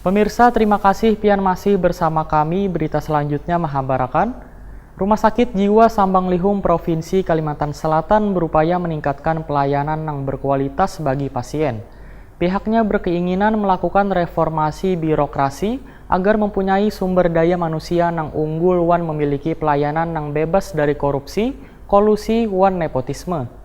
Pemirsa, terima kasih pian masih bersama kami. Berita selanjutnya menghabarkan, Rumah Sakit Jiwa Sambang Lihum Provinsi Kalimantan Selatan berupaya meningkatkan pelayanan yang berkualitas bagi pasien. Pihaknya berkeinginan melakukan reformasi birokrasi agar mempunyai sumber daya manusia yang unggul wan memiliki pelayanan yang bebas dari korupsi, kolusi, wan nepotisme.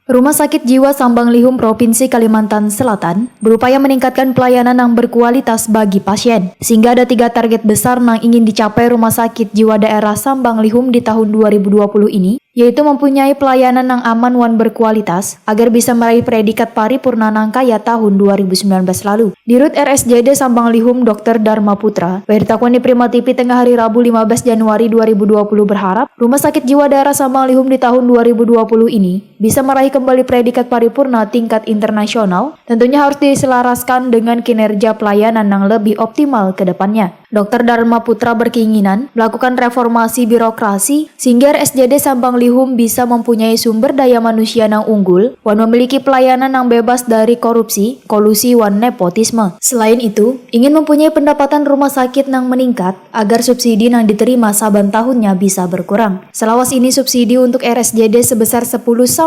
Rumah Sakit Jiwa Sambang Lihum Provinsi Kalimantan Selatan berupaya meningkatkan pelayanan yang berkualitas bagi pasien, sehingga ada 3 target besar yang ingin dicapai Rumah Sakit Jiwa Daerah Sambang Lihum di tahun 2020 ini, yaitu mempunyai pelayanan yang aman dan berkualitas agar bisa meraih predikat paripurna nang kaya tahun 2019 lalu. Dirut RSJD Sambang Lihum Dr. Dharma Putra, beritahuan di Prima TV tengah hari Rabu 15 Januari 2020 berharap Rumah Sakit Jiwa Daerah Sambang Lihum di tahun 2020 ini bisa meraih kembali predikat paripurna tingkat internasional, tentunya harus diselaraskan dengan kinerja pelayanan yang lebih optimal ke depannya. Dr. Dharma Putra berkeinginan melakukan reformasi birokrasi sehingga RSJD Sambang Lihum bisa mempunyai sumber daya manusia yang unggul dan memiliki pelayanan yang bebas dari korupsi, kolusi, dan nepotisme. Selain itu, ingin mempunyai pendapatan rumah sakit yang meningkat agar subsidi yang diterima saban tahunnya bisa berkurang. Selawas ini subsidi untuk RSJD sebesar 10-12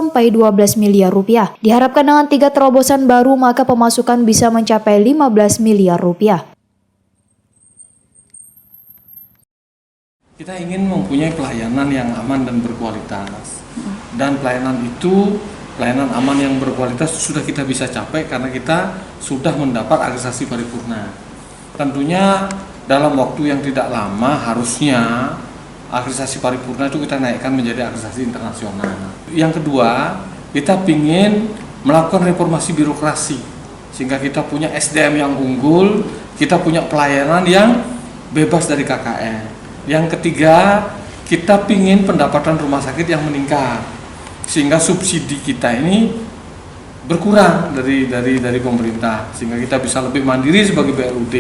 miliar rupiah. Diharapkan dengan 3 terobosan baru maka pemasukan bisa mencapai 15 miliar rupiah. Kita ingin mempunyai pelayanan yang aman dan berkualitas. Dan pelayanan aman yang berkualitas sudah kita bisa capai karena kita sudah mendapat akreditasi paripurna. Tentunya dalam waktu yang tidak lama harusnya akreditasi paripurna itu kita naikkan menjadi akreditasi internasional. Yang kedua, kita ingin melakukan reformasi birokrasi sehingga kita punya SDM yang unggul, kita punya pelayanan yang bebas dari KKN. Yang ketiga, kita ingin pendapatan rumah sakit yang meningkat sehingga subsidi kita ini berkurang dari pemerintah sehingga kita bisa lebih mandiri sebagai BLUD.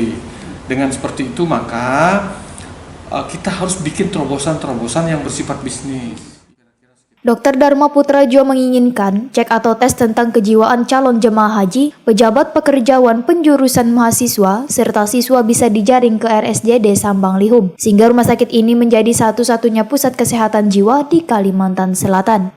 Dengan seperti itu maka kita harus bikin terobosan-terobosan yang bersifat bisnis. Dr. Dharma Putra juga menginginkan cek atau tes tentang kejiwaan calon jemaah haji, pejabat pekerjaan penjurusan mahasiswa, serta siswa bisa dijaring ke RSJD Sambang Lihum, sehingga rumah sakit ini menjadi satu-satunya pusat kesehatan jiwa di Kalimantan Selatan.